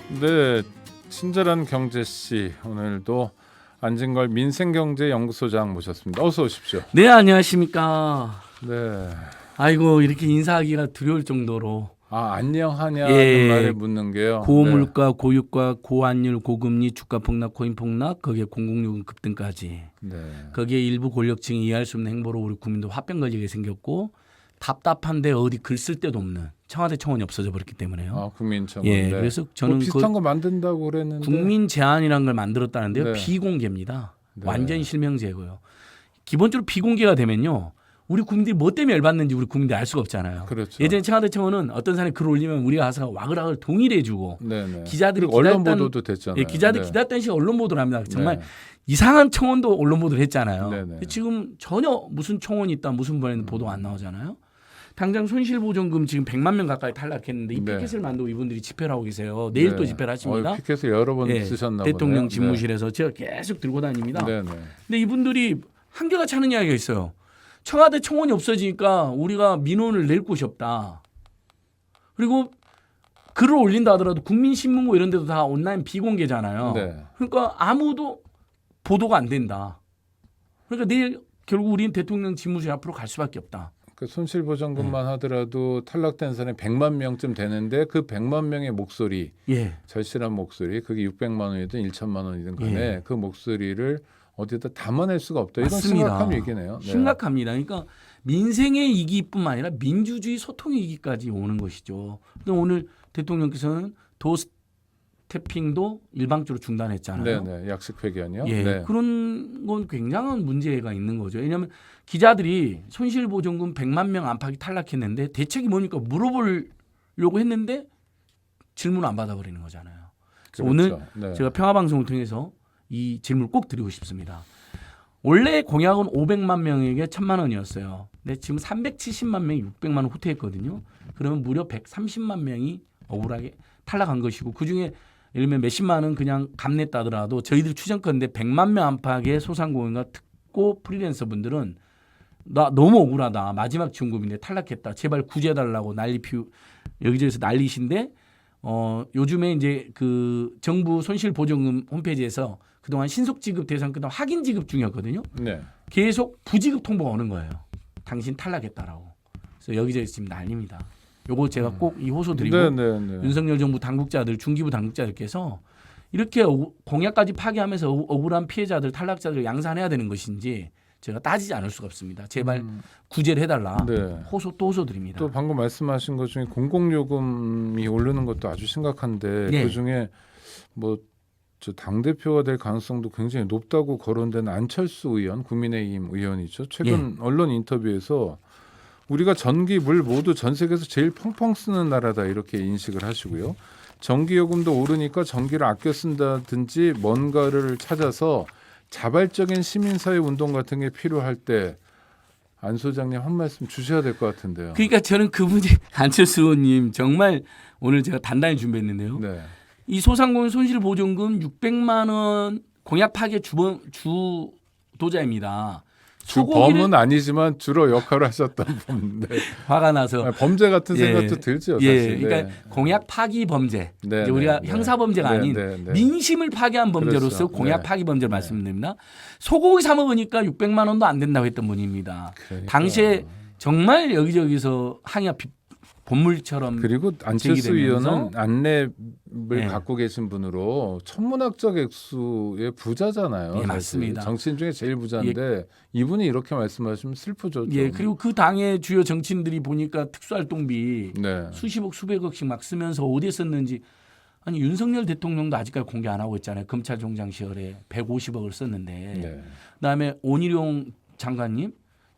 네, 친절한 경제씨 오늘도 안진걸 민생경제연구소장 모셨습니다. 어서 오십시오. 네, 안녕하십니까. 네. 아이고 이렇게 인사하기가 두려울 정도로 안녕하냐는 예. 말에 묻는 게요. 고물가, 고유가, 고환율, 고금리, 주가 폭락, 코인 폭락, 거기에 공공요금 급등까지 네. 거기에 일부 권력층이 이해할 수 없는 행보로 우리 국민도 화병 걸리게 생겼고 답답한데 어디 글 쓸 데도 없는 청와대 청원이 없어져 버렸기 때문에요. 국민청원. 예, 네. 그래서 저는 비슷한 거 만든다고 그랬는데. 국민 제안이라는 걸 만들었다는데요. 네. 비공개입니다. 네. 완전히 실명제고요. 기본적으로 비공개가 되면요. 우리 국민들이 뭐 때문에 열받는지 우리 국민들이 알 수가 없잖아요. 그렇죠. 예전에 청와대 청원은 어떤 사람이 글 올리면 우리가 가서 와글와글 동의를 해주고 네네. 기자들이 언론 기다렸던- 보도도 됐잖아요. 예, 기자들이 네. 기다렸던 시 언론 보도를 합니다. 정말 네. 이상한 청원도 언론 보도를 했잖아요. 네네. 지금 전혀 무슨 청원이 있다 무슨 보도가 안 나오잖아요. 당장 손실보전금 지금 100만 명 가까이 탈락했는데 이 네. 피켓을 만들고 이분들이 집회를 하고 계세요. 내일 네. 또 집회를 하십니다. 피켓을 여러 번 예, 쓰셨나 대통령 보네요. 집무실에서 제가 계속 들고 다닙니다. 네네. 근데 이분들이 한결같이 하는 이야기가 있어요. 청와대 청원이 없어지니까 우리가 민원을 낼 곳이 없다. 그리고 글을 올린다 하더라도 국민신문고 이런 데도 다 온라인 비공개잖아요. 네. 그러니까 아무도 보도가 안 된다. 그러니까 내일 결국 우리는 대통령 집무실 앞으로 갈 수밖에 없다. 그 손실보전금만 하더라도 탈락된 사람이 100만 명쯤 되는데 그 100만 명의 목소리, 예. 절실한 목소리, 그게 600만 원이든 1천만 원이든 간에 예. 그 목소리를 어디다 담아낼 수가 없다. 이건 맞습니다. 심각한 위기네요. 네. 심각합니다. 그러니까 민생의 이기뿐만 아니라 민주주의 소통의 이기까지 오는 것이죠. 근데 오늘 대통령께서는 도스태핑도 일방적으로 중단했잖아요. 네네. 약식 회견이요. 예, 네. 그런 건 굉장한 문제가 있는 거죠. 왜냐하면 기자들이 손실보전금 100만 명 안팎이 탈락했는데 대책이 뭐니까 물어보려고 했는데 질문 안 받아버리는 거잖아요. 그래서 오늘 그렇죠. 네. 제가 평화방송을 통해서 이 질문을 꼭 드리고 싶습니다. 원래 공약은 500만 명에게 1,000만 원이었어요. 근데 지금 370만 명이 600만 원 후퇴했거든요. 그러면 무려 130만 명이 억울하게 탈락한 것이고 그중에 예를 들면 몇십만 원 그냥 감냈다더라도 저희들 추정컨대 100만 명 안팎의 소상공인과 특고 프리랜서 분들은 나 너무 억울하다. 마지막 지원금인데 탈락했다. 제발 구제해달라고 여기저기서 난리신데 요즘에 이제 그 정부 손실보전금 홈페이지에서 그동안 신속지급 대상 끝나고 확인 지급 중이었거든요. 네. 계속 부지급 통보가 오는 거예요. 당신 탈락했다라고. 그래서 여기저기 지금 난립니다. 요거 제가 꼭 이 호소 드리고 네네네. 윤석열 정부 당국자들, 중기부 당국자들께서 이렇게 공약까지 파기하면서 억울한 피해자들, 탈락자들을 양산해야 되는 것인지 제가 따지지 않을 수가 없습니다. 제발 구제를 해달라. 네. 또 호소 드립니다. 또 방금 말씀하신 것 중에 공공요금이 오르는 것도 아주 심각한데 네. 그중에 당 대표가 될 가능성도 굉장히 높다고 거론된 안철수 의원, 국민의힘 의원이죠. 최근 언론 인터뷰에서 우리가 전기, 물 모두 전 세계에서 제일 펑펑 쓰는 나라다 이렇게 인식을 하시고요. 전기요금도 오르니까 전기를 아껴 쓴다든지 뭔가를 찾아서 자발적인 시민사회 운동 같은 게 필요할 때 안 소장님 한 말씀 주셔야 될 것 같은데요. 그러니까 저는 그분이 안철수 의원님 정말 오늘 제가 단단히 준비했는데요. 네. 이 소상공인 손실보전금 600만 원 공약 파괴 주도자입니다. 주범은 아니지만 주로 역할을 하셨던 분인데 화가 나서 범죄 같은 예. 생각도 들죠. 예, 사실. 그러니까 네. 공약 파기 범죄. 네, 이제 우리가 네, 형사 범죄가 네, 아닌 네, 네. 민심을 파괴한 범죄로서 그렇죠. 공약 네. 파기 범죄를 말씀드립니다. 소고기 사 먹으니까 600만 원도 안 된다고 했던 분입니다. 그러니까. 당시에 정말 여기저기서 항의가 본물처럼 그리고 안철수 제기되면서 의원은 안랩을 네. 갖고 계신 분으로 천문학적 액수의 부자잖아요. 예, 사실. 맞습니다. 정치인 중에 제일 부자인데 이분이 이렇게 말씀하시면 슬프죠. 좀. 예, 그리고 그 당의 주요 정치인들이 보니까 특수활동비 네. 수십억 수백억씩 막 쓰면서 어디에 썼는지 아니 윤석열 대통령도 아직까지 공개 안 하고 있잖아요. 검찰총장 시절에 150억을 썼는데 네. 그다음에 온희룡 장관님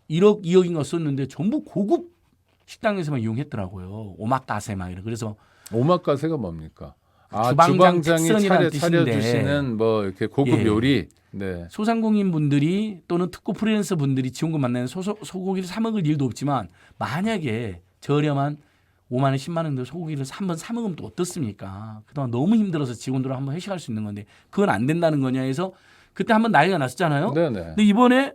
1억 2억인가 썼는데 전부 고급 식당에서만 이용했더라고요. 오마카세 막 이런. 그래서 오마카세가 뭡니까? 주방장 주방장이 특선이라는 차려주시는 뭐 이렇게 고급 예. 요리. 네. 소상공인 분들이 또는 특고 프리랜서 분들이 지원금 만나는 소고기를 사 먹을 일도 없지만 만약에 저렴한 5만 원, 10만 원 정도 소고기를 한번 사 먹으면 또 어떻습니까? 그동안 너무 힘들어서 직원들을 한번 회식할 수 있는 건데 그건 안 된다는 거냐 해서 그때 한번 난리가 났었잖아요. 네네. 근데 이번에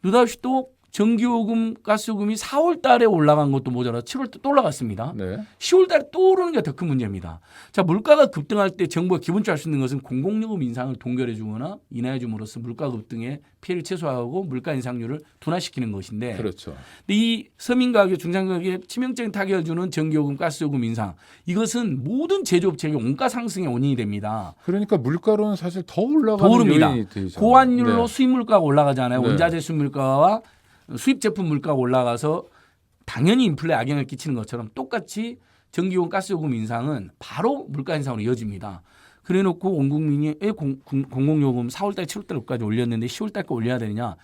느닷없이 또 전기요금, 가스요금이 4월 달에 올라간 것도 모자라 7월 때 또 올라갔습니다. 네. 10월 달에 또 오르는 게 더 큰 문제입니다. 자, 물가가 급등할 때 정부가 기본적으로 할 수 있는 것은 공공요금 인상을 동결해 주거나 인하해 줌으로써 물가 급등의 피해를 최소화하고 물가 인상률을 둔화시키는 것인데 그렇죠. 근데 이 서민 가격, 중산 가격에 치명적인 타격을 주는 전기요금, 가스요금 인상 이것은 모든 제조업체의 원가 상승의 원인이 됩니다. 그러니까 물가로는 사실 더 올라가는 더 오릅니다. 요인이 되죠. 고환율로 네. 수입 물가가 올라가잖아요. 네. 원자재 수입 물가와 수입 제품 물가가 올라가서 당연히 인플레 악영향을 끼치는 것처럼 똑같이 전기요금, 가스요금 인상은 바로 물가 인상으로 이어집니다. 그래놓고 온 국민이 왜 공공요금 4월달, 7월달까지 올렸는데 10월달까지 올려야 되느냐.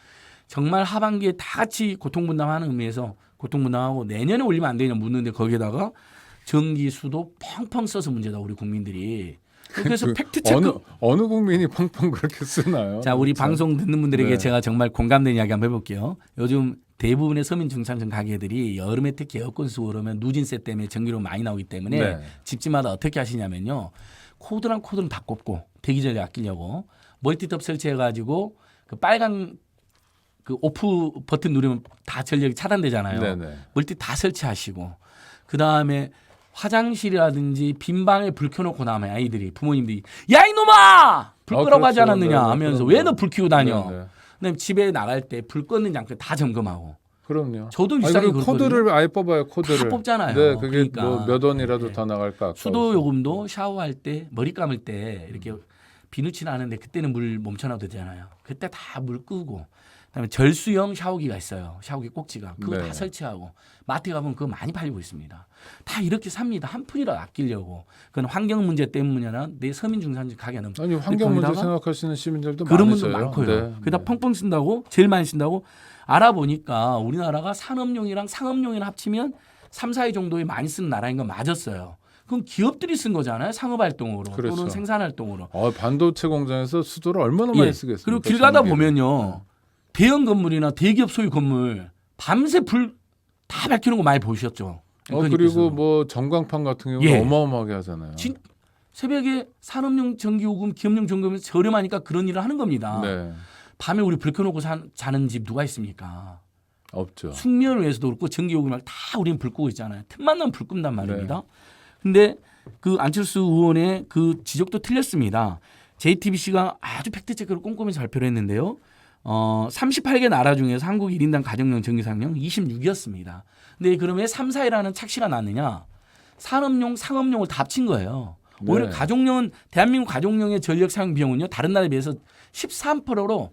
정말 하반기에 다 같이 고통분담하는 의미에서 고통분담하고 내년에 올리면 안 되냐 묻는데 거기에다가 전기수도 펑펑 써서 문제다 우리 국민들이. 그래서 팩트 체크. 어느 국민이 펑펑 그렇게 쓰나요? 자, 우리 참. 방송 듣는 분들에게 네. 제가 정말 공감되는 이야기 한번 해볼게요. 요즘 대부분의 서민 중산층 가게들이 여름에 특히 에어컨 쓰고 그러면 누진세 때문에 전기료 많이 나오기 때문에 네. 집집마다 어떻게 하시냐면요. 코드랑 코드는 다 꼽고 대기 전력 아끼려고 멀티톱 설치해가지고 그 빨간 그 오프 버튼 누르면 다 전력이 차단되잖아요. 네네. 멀티 다 설치하시고 그 다음에 화장실이라든지 빈 방에 불 켜놓고 나면 아이들이 부모님들이 야 이놈아 불 끄라고 그렇죠. 하지 않았느냐 네, 하면서 그럼요. 왜 너 불 켜고 다녀. 네, 네. 그다음에 집에 나갈 때 불 껐는지 안 껐는지 다 점검하고. 그럼요. 저도 아니, 일상이 그리고 그렇거든요. 코드를 아예 뽑아요. 코드를. 다 뽑잖아요. 네, 그게 그러니까. 뭐 몇 원이라도 네. 더 나갈까. 수도 요금도 샤워할 때 머리 감을 때 이렇게 비누칠 하는데 그때는 물 멈춰놔도 되잖아요. 그때 다 물 끄고 그다음에 절수형 샤워기가 있어요. 샤워기 꼭지가 그거 네. 다 설치하고 마트에 가면 그거 많이 팔리고 있습니다. 다 이렇게 삽니다. 한 푼이라도 아끼려고. 그건 환경 문제 때문이나 내 서민 중산층 가게는 아니 환경 문제 거기다가 생각하시는 시민들도 그런 많으셔요. 분도 많고요. 네. 그다 펑펑 쓴다고 제일 많이 쓴다고 알아보니까 우리나라가 산업용이랑 상업용이랑 합치면 3, 4위 정도에 많이 쓰는 나라인 건 맞았어요. 그럼 기업들이 쓴 거잖아요. 상업활동으로 그렇죠. 또는 생산활동으로. 반도체 공장에서 수도를 얼마나 예. 많이 쓰겠습니까? 그리고 길 가다 전기를. 보면요. 대형 건물이나 대기업 소유 건물 밤새 불 다 밝히는 거 많이 보셨죠. 그리고 뭐 전광판 같은 경우는 예. 어마어마하게 하잖아요. 새벽에 산업용 전기요금, 기업용 전기요금 저렴하니까 그런 일을 하는 겁니다. 네. 밤에 우리 불 켜놓고 자는 집 누가 있습니까? 없죠. 숙면을 위해서도 그렇고 전기요금을 다 우리는 불 끄고 있잖아요. 틈만 나면 불 끈단 말입니다. 네. 근데 그 안철수 의원의 그 지적도 틀렸습니다. JTBC가 아주 팩트체크를 꼼꼼히 살펴를 했는데요. 38개 나라 중에서 한국 1인당 가정용 전기사용 26이었습니다. 근데 그럼 왜 3, 4위라는 착시가 났느냐? 산업용, 상업용을 다 합친 거예요. 오히려 네. 가정용은 대한민국 가정용의 전력 사용 비용은요. 다른 나라에 비해서 13%로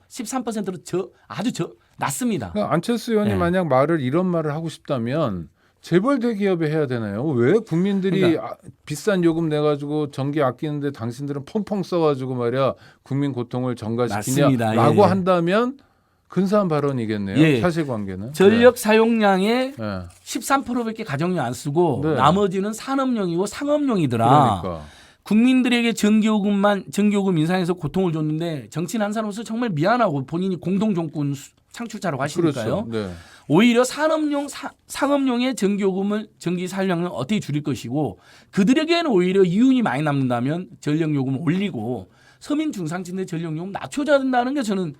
아주 낮습니다. 그러니까 안철수 의원이 네. 만약 이런 말을 하고 싶다면 재벌 대기업에 해야 되나요? 왜 국민들이 그러니까. 비싼 요금 내가지고 전기 아끼는데 당신들은 펑펑 써가지고 말이야 국민 고통을 전가시키냐라고 맞습니다. 예. 한다면 근사한 발언이겠네요. 예. 사실관계는. 전력 사용량의 네. 13%밖에 가정용 안 쓰고 네. 나머지는 산업용이고 상업용이더라. 그러니까. 국민들에게 전기요금 인상해서 고통을 줬는데 정치인 한 사람으로서 정말 미안하고 본인이 공동정권 창출자라고 하시니까요. 그렇죠. 네. 오히려 산업용, 상업용의 전기 사용량은 어떻게 줄일 것이고 그들에게는 오히려 이윤이 많이 남는다면 전력요금을 올리고 서민 중산층의 전력요금 낮춰줘야 된다는 게 저는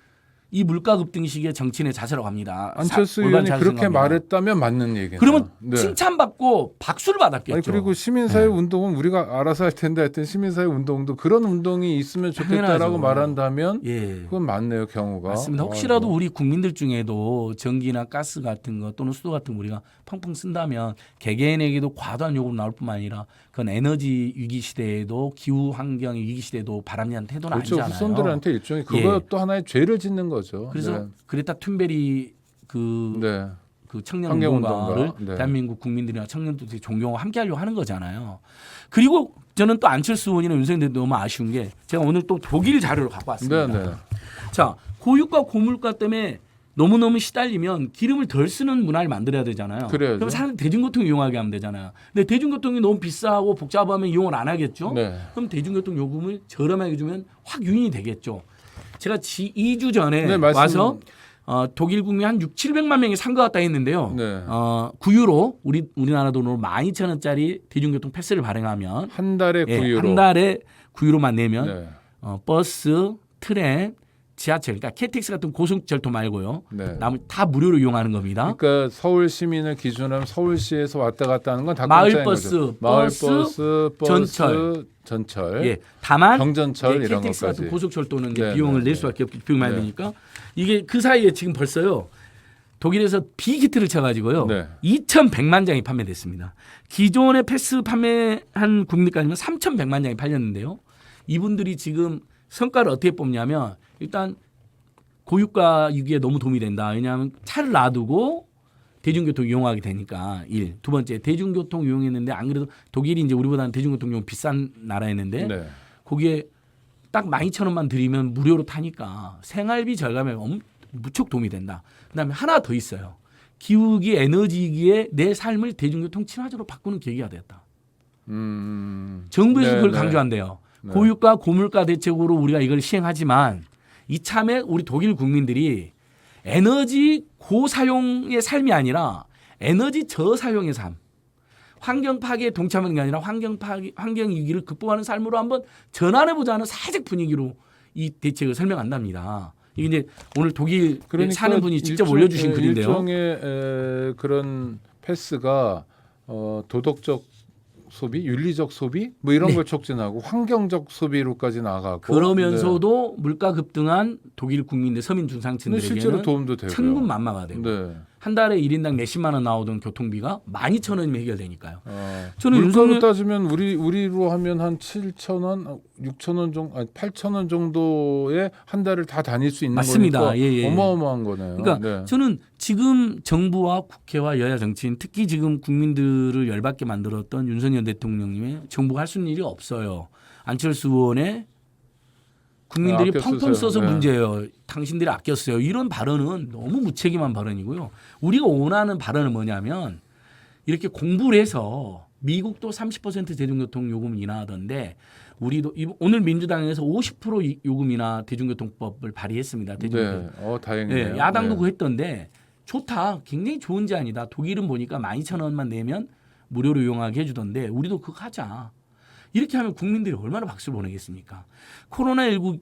이 물가 급등 시기의 정치인의 자세라고 합니다. 안철수 올바른 의원이 자세라고 그렇게 합니다. 말했다면 맞는 얘기예요. 그러면 네. 칭찬받고 박수를 받았겠죠. 아니 그리고 시민사회 네. 운동은 우리가 알아서 할 텐데 하여튼 시민사회 운동도 그런 운동이 있으면 좋겠다라고 당연하죠. 말한다면 예. 그건 맞네요 경우가. 맞습니다. 혹시라도 우리 국민들 중에도 전기나 가스 같은 거 또는 수도 같은 거 우리가 펑펑 쓴다면 개개인에게도 과도한 요금 나올 뿐만 아니라 그건 에너지 위기 시대에도 기후 환경 위기 시대에도 바람직한 태도는 그렇죠. 아니잖아요. 후손들한테 일종의 그것도 하나의 죄를 짓는 거죠. 그래서 네. 그레타 툰베리 네. 그 청년 환경운동가. 운동가를 네. 대한민국 국민들이나 청년들이 존경하고 함께하려고 하는 거잖아요. 그리고 저는 또 안철수 의원이나 윤석열 대통령 너무 아쉬운 게 제가 오늘 또 독일 자료를 갖고 왔습니다. 네, 네. 자, 고유가 고물가 때문에 너무너무 시달리면 기름을 덜 쓰는 문화를 만들어야 되잖아요. 그래야죠. 그럼 사람들 대중교통 이용하게 하면 되잖아요. 근데 대중교통이 너무 비싸고 복잡하면 이용을 안 하겠죠. 네. 그럼 대중교통 요금을 저렴하게 주면 확 유인이 되겠죠. 제가 2주 전에 네, 와서 독일 국민 한 700만 명이 산 것 같다 했는데요. 네. 9유로 우리나라 돈으로 12,000원짜리 대중교통 패스를 발행하면 한 달에 9유로. 한 달에 9유로만 내면 네. 버스, 트램, 지하철, 그러니까 KTX 같은 고속철도 말고요. 네. 나머지 다 무료로 이용하는 겁니다. 그러니까 서울 시민을 기준으로 하면 서울시에서 왔다 갔다 하는 건 다 마을 공짜인 버스, 거죠. 마을 버스, 전철. 예, 다만 경전철 이런 KTX 같은 것까지. 고속철도는 이제 네, 비용을 네, 낼 네. 수밖에 없기 비용 많이 네. 드니까 이게 그 사이에 지금 벌써요. 독일에서 빅히트를 쳐가지고요. 네. 2,100만 장이 판매됐습니다. 기존에 패스 판매한 국민까지는 3,100만 장이 팔렸는데요. 이분들이 지금 성과를 어떻게 뽑냐면 일단 고유가 유기에 너무 도움이 된다. 왜냐하면 차를 놔두고 대중교통 이용하게 되니까 두 번째 대중교통 이용했는데 안 그래도 독일이 이제 우리보다는 대중교통 이용 비싼 나라였는데 네. 거기에 딱 12,000원만 들이면 무료로 타니까 생활비 절감에 무척 도움이 된다. 그다음에 하나 더 있어요. 기후기 에너지기에 내 삶을 대중교통 친화적으로 바꾸는 계기가 되었다. 정부에서 네, 그걸 네. 강조한대요. 네. 고유가 고물가 대책으로 우리가 이걸 시행하지만 이참에 우리 독일 국민들이 에너지 고사용의 삶이 아니라 에너지 저사용의 삶. 환경 파괴에 동참하는 게 아니라 환경 위기를 극복하는 삶으로 한번 전환해 보자는 사회적 분위기로 이 대책을 설명한답니다. 이게 이제 오늘 독일 사는 분이 직접 올려주신 글인데요. 일종의 그런 패스가 도덕적 소비, 윤리적 소비 뭐 이런 네. 걸 촉진하고 환경적 소비로까지 나가고 그러면서도 물가 급등한 독일 국민들 서민 네. 근데 중상층들에게는 실제로 도움도 되고요. 천군만마가 되고 네. 한 달에 1인당 몇십만 원 나오던 교통비가 12,000원이면 해결되니까요. 저는 물가로 윤석열- 따지면 우리로 하면 한 7,000원, 6,000원 정도, 아니 8,000원 정도에 한 달을 다 다닐 수 있는 맞습니다. 거니까 예, 예. 어마어마한 거네요. 그러니까 네. 저는 지금 정부와 국회와 여야 정치인 특히 지금 국민들을 열받게 만들었던 윤석열 대통령님의 정부가 할 수 있는 일이 없어요. 안철수 의원의 국민들이 아껴 펑펑 쓰세요. 써서 네. 문제예요. 당신들이 아껴 써요. 이런 발언은 너무 무책임한 발언이고요. 우리가 원하는 발언은 뭐냐면 이렇게 공부를 해서 미국도 30% 대중교통 요금 인하하던데 우리도 오늘 민주당에서 50% 요금 인하 대중교통법을 발의했습니다. 대중교통. 네. 다행이네요. 네, 야당도 네. 그거 했던데 좋다. 굉장히 좋은 제안이다. 독일은 보니까 12,000원만 내면 무료로 이용하게 해주던데 우리도 그거 하자. 이렇게 하면 국민들이 얼마나 박수를 보내겠습니까? 코로나19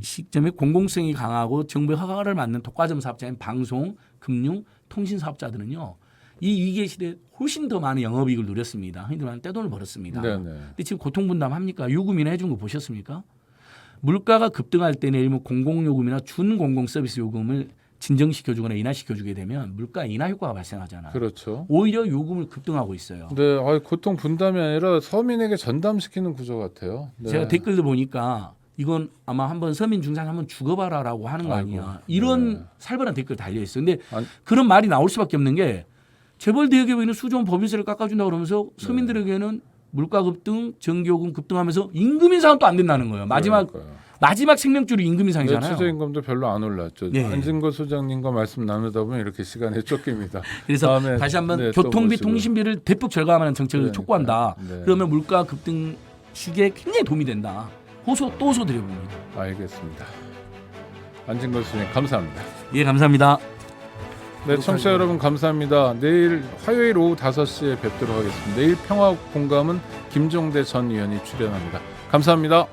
시점에 공공성이 강하고 정부의 허가를 받는 독과점 사업자인 방송, 금융, 통신 사업자들은요. 이 위기의 시대에 훨씬 더 많은 영업이익을 누렸습니다. 흔히들 말하는 떼돈을 벌었습니다. 네네. 근데 지금 고통분담합니까? 요금이나 해준 거 보셨습니까? 물가가 급등할 때는 예를 들면 공공요금이나 준공공 서비스 요금을 진정시켜주거나 인하시켜주게 되면 물가 인하 효과가 발생하잖아요. 그렇죠. 오히려 요금을 급등하고 있어요. 네, 고통 분담이 아니라 서민에게 전담시키는 구조 같아요. 네. 제가 댓글들 보니까 이건 아마 한번 서민 중산 한번 죽어봐라라고 하는 거 아니야. 아이고, 이런 네. 살벌한 댓글 달려 있어요. 근데 아니, 그런 말이 나올 수밖에 없는 게 재벌 대기업에는 수조원 법인세를 깎아준다 그러면서 서민들에게는 물가 급등, 전기요금 급등하면서 임금 인상은 또 안 된다는 거예요. 마지막 생명줄이 임금 인상이잖아요. 최저임금도 별로 안 올랐죠. 네. 안진걸 소장님과 말씀 나누다 보면 이렇게 시간이 쫓깁니다. 그래서 다음에, 다시 한번 네, 또 교통비, 모시고요. 통신비를 대폭 절감하는 정책을 네, 촉구한다. 네. 그러면 물가 급등 시기에 굉장히 도움이 된다. 또 호소 드려봅니다. 알겠습니다. 안진걸 소장님 감사합니다. 예, 감사합니다. 네, 청취자 여러분 감사합니다. 내일 화요일 오후 5시에 뵙도록 하겠습니다. 내일 평화 공감은 김종대 전 의원이 출연합니다. 감사합니다.